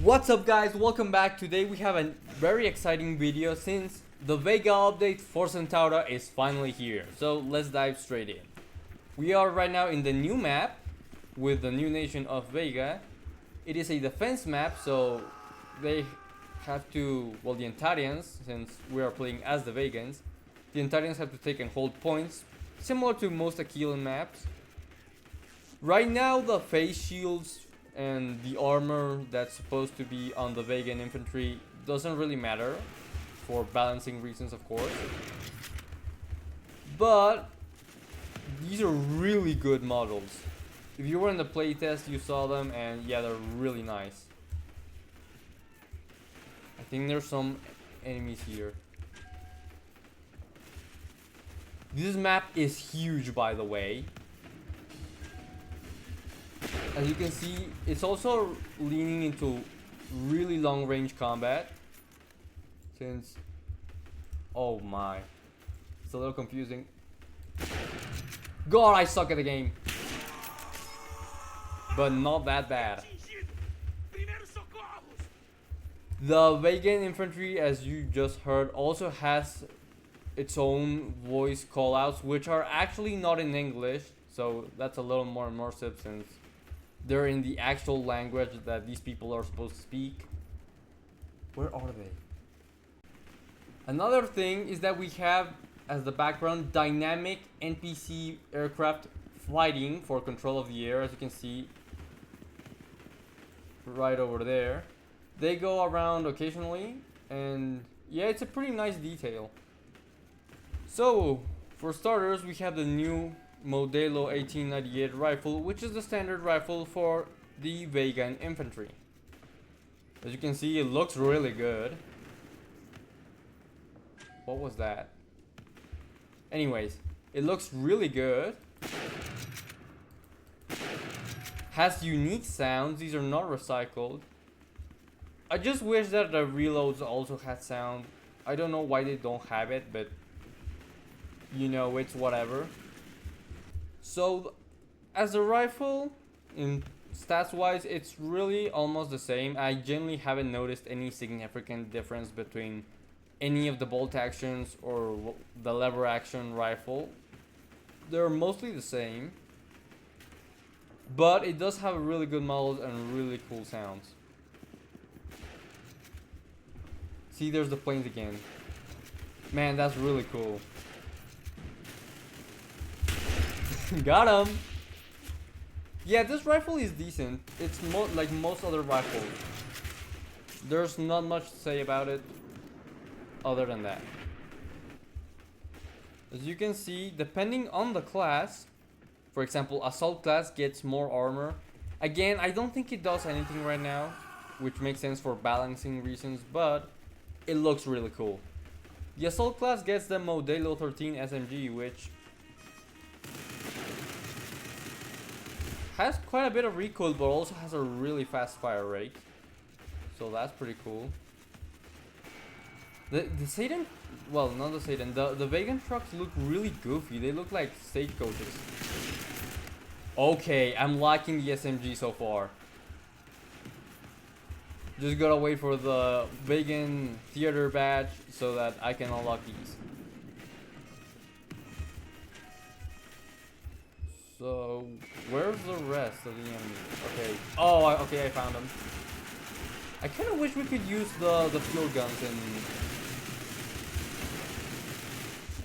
What's up guys, welcome back. Today we have a very exciting video since the Vega update for Centaura is finally here. So let's dive straight in. We are right now in the new map with the new nation of Vega. It is a defense map, so they have to, well, the Antarians, since we are playing as the Vegans, the Antarians have to take and hold points, similar to most Aquilian maps. Right now the face shields and the armor that's supposed to be on the Vegan infantry doesn't really matter for balancing reasons, of course, but these are really good models. If you were in the playtest you saw them, and yeah, they're really nice. I think there's some enemies here. This map is huge, by the way. As you can see, it's also leaning into really long range combat. Since, oh my, it's a little confusing. God, I suck at the game. But not that bad. The Vegan infantry, as you just heard, also has its own voice callouts, which are actually not in English. So that's a little more immersive since they're in the actual language that these people are supposed to speak. Where are they? Another thing is that we have as the background dynamic NPC aircraft fighting for control of the air, as you can see right over there. They go around occasionally, and yeah, it's a pretty nice detail. So for starters, we have the new Modelo 1898 rifle, which is the standard rifle for the Vegan infantry. As you can see, it looks really good. What was that? Anyways, it looks really good. Has unique sounds. These are not recycled. I just wish that the reloads also had sound. I don't know why they don't have it, but you know, it's whatever. So, as a rifle, in stats wise, it's really almost the same. I generally haven't noticed any significant difference between any of the bolt actions or the lever action rifle. They're mostly the same, but it does have really good models and really cool sounds. See, there's the planes again. Man, that's really cool. Got him. Yeah, this rifle is decent. It's like most other rifles. There's not much to say about it other than that. As you can see, depending on the class, for example, assault class gets more armor. Again, I don't think it does anything right now, which makes sense for balancing reasons, but it looks really cool. The assault class gets the Modelo 13 SMG, which has quite a bit of recoil, but also has a really fast fire rate. So that's pretty cool. The Satan, well, not the Satan, the Vegan trucks look really goofy. They look like stagecoaches. Okay, I'm liking the SMG so far. Just gotta wait for the Vegan theater badge so that I can unlock these. So, where's the rest of the enemy? Okay. Oh, okay, I found them. I kind of wish we could use the fuel guns in.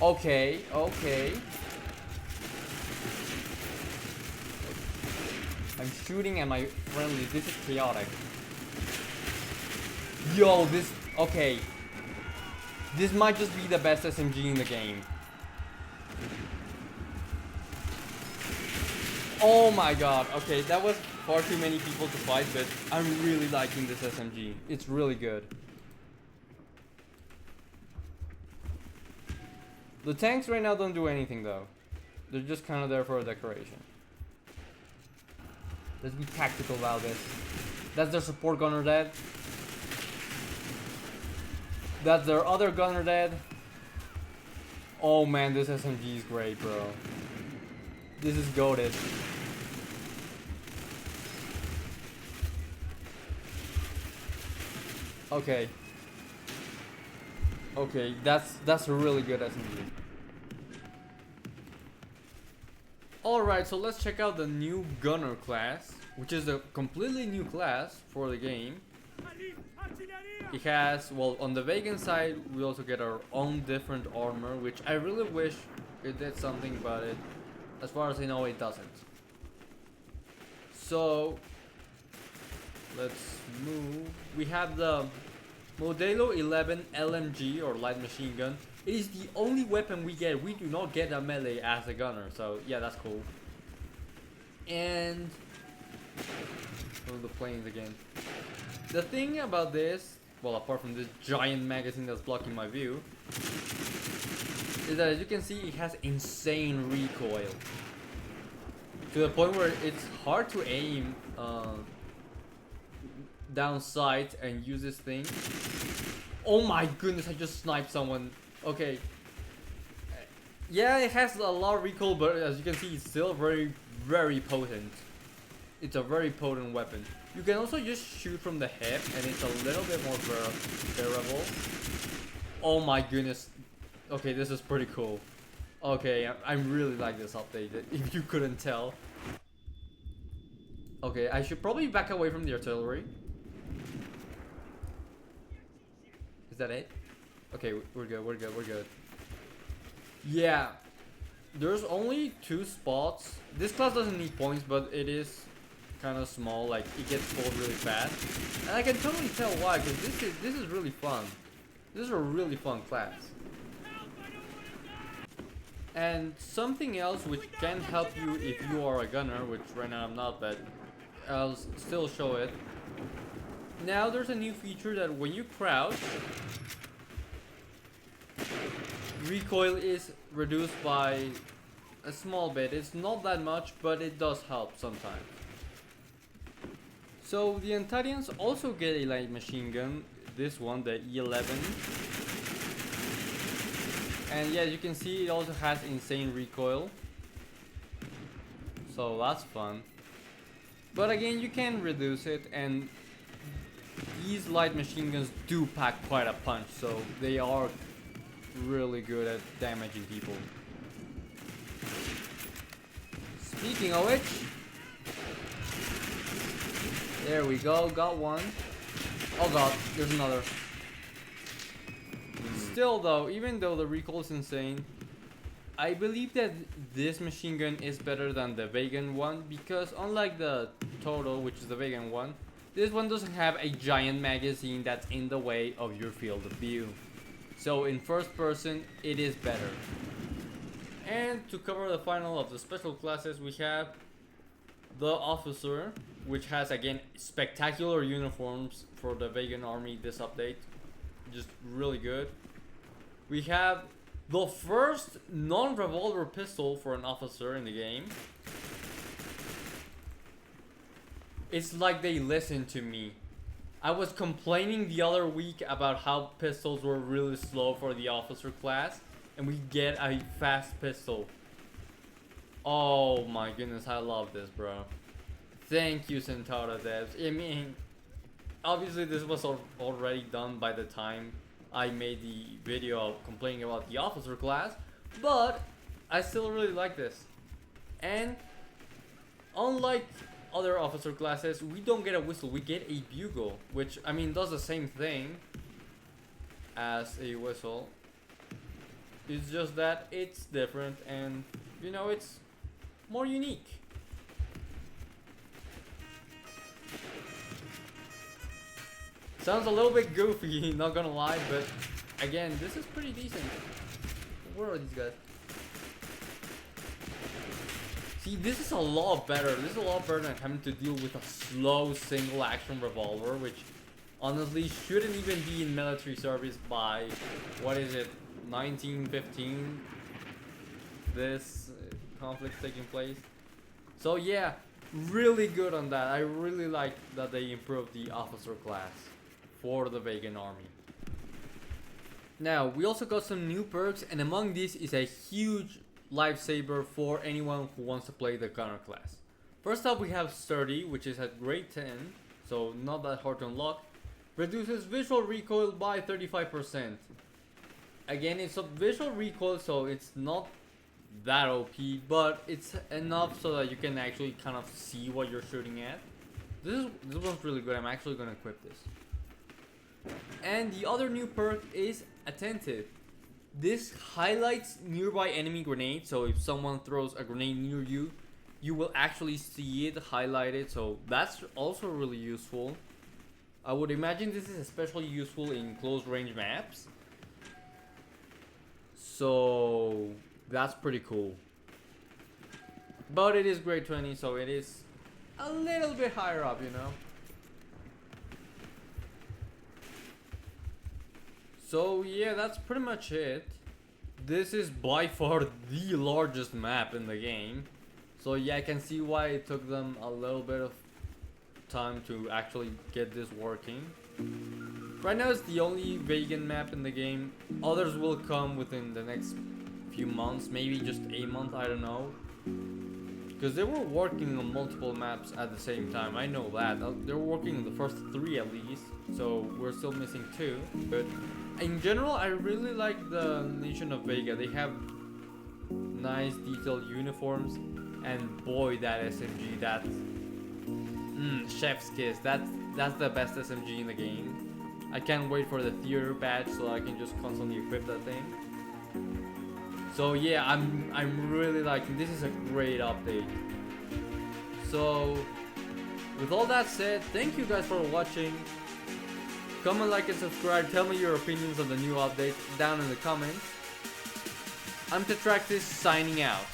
Okay, okay. I'm shooting at my friendly. This is chaotic. Yo, this. Okay. This might just be the best SMG in the game. Oh my god, okay, that was far too many people to fight, but I'm really liking this SMG. It's really good. The tanks right now don't do anything though. They're just kind of there for a decoration. Let's be tactical about this. That's their support gunner dead. That's their other gunner dead. Oh man, this SMG is great, bro. This is goated. Okay. Okay, that's a really good SMG. Alright, so let's check out the new gunner class, which is a completely new class for the game. It has, well, on the Vegan side, we also get our own different armor, which I really wish it did something about it. As far as I know, it doesn't. So, let's move. We have the Modelo 11 LMG, or light machine gun. It is the only weapon we get. We do not get a melee as a gunner, so yeah, that's cool. And oh, the planes again. The thing about this, well, apart from this giant magazine that's blocking my view, is that as you can see, it has insane recoil. To the point where it's hard to aim down sight and use this thing. Oh my goodness, I just sniped someone. Okay. Yeah, it has a lot of recoil, but as you can see, it's still very potent. It's a very potent weapon. You can also just shoot from the hip, and it's a little bit more bearable. Oh my goodness. Okay, this is pretty cool. Okay, I really like this update, if you couldn't tell. Okay, I should probably back away from the artillery. Is that it? Okay, we're good. Yeah. There's only 2 spots. This class doesn't need points, but it is kind of small. Like, it gets full really fast. And I can totally tell why, because this is really fun. This is a really fun class. And something else which can help you if you are a gunner, which right now I'm not, but I'll still show it. Now there's a new feature that when you crouch, recoil is reduced by a small bit. It's not that much, but it does help sometimes. So the Antarians also get a light machine gun, this one, the E11. And yeah, you can see it also has insane recoil. So that's fun. But again, you can reduce it, and these light machine guns do pack quite a punch, so they are really good at damaging people. Speaking of which, there we go, got one. Oh god, there's another. Still though, even though the recoil is insane, I believe that this machine gun is better than the Vegan one, because unlike the Toto, which is the Vegan one, this one doesn't have a giant magazine that's in the way of your field of view. So in first person, it is better. And to cover the final of the special classes, we have the Officer, which has again spectacular uniforms for the Vegan army this update. Just really good. We have the first non-revolver pistol for an officer in the game. It's like they listened to me. I was complaining the other week about how pistols were really slow for the officer class, and we get a fast pistol. Oh my goodness, I love this, bro. Thank you, Centaura devs. I mean, obviously this was already done by the time I made the video complaining about the officer class, but I still really like this. And unlike other officer classes, we don't get a whistle, we get a bugle, which I mean does the same thing as a whistle. It's just that it's different, and you know, it's more unique. Sounds a little bit goofy, not gonna lie, but again, this is pretty decent. Where are these guys? See, this is a lot better. This is a lot better than having to deal with a slow single action revolver, which honestly shouldn't even be in military service by, what is it, 1915? This conflict's taking place. So yeah, really good on that. I really like that they improved the officer class for the Vegan army. Now, we also got some new perks, and among these is a huge lifesaver for anyone who wants to play the gunner class. First up, we have Sturdy, which is at grade 10, so not that hard to unlock. reduces visual recoil by 35%. Again, it's a visual recoil, so it's not that OP, but it's enough so that you can actually kind of see what you're shooting at. This one's really good. I'm actually gonna equip this. And the other new perk is Attentive. This highlights nearby enemy grenades, so if someone throws a grenade near you, you will actually see it highlighted, so that's also really useful. I would imagine this is especially useful in close range maps. So that's pretty cool. But it is grade 20, so it is a little bit higher up, you know. So yeah, that's pretty much it. This is by far the largest map in the game. So yeah, I can see why it took them a little bit of time to actually get this working. Right now it's the only vegan map in the game. Others will come within the next few months, maybe just a month, I don't know. Because they were working on multiple maps at the same time, I know that. They were working on the first 3 at least, so we're still missing 2. But in general, I really like the Nation of Vega. They have nice detailed uniforms, and boy, that SMG, that chef's kiss, that's the best SMG in the game. I can't wait for the theater badge so I can just constantly equip that thing. So yeah, I'm really liking this. Is a great update. So with all that said, thank you guys for watching. Comment, like, and subscribe. Tell me your opinions on the new update down in the comments. I'm Tetractis signing out.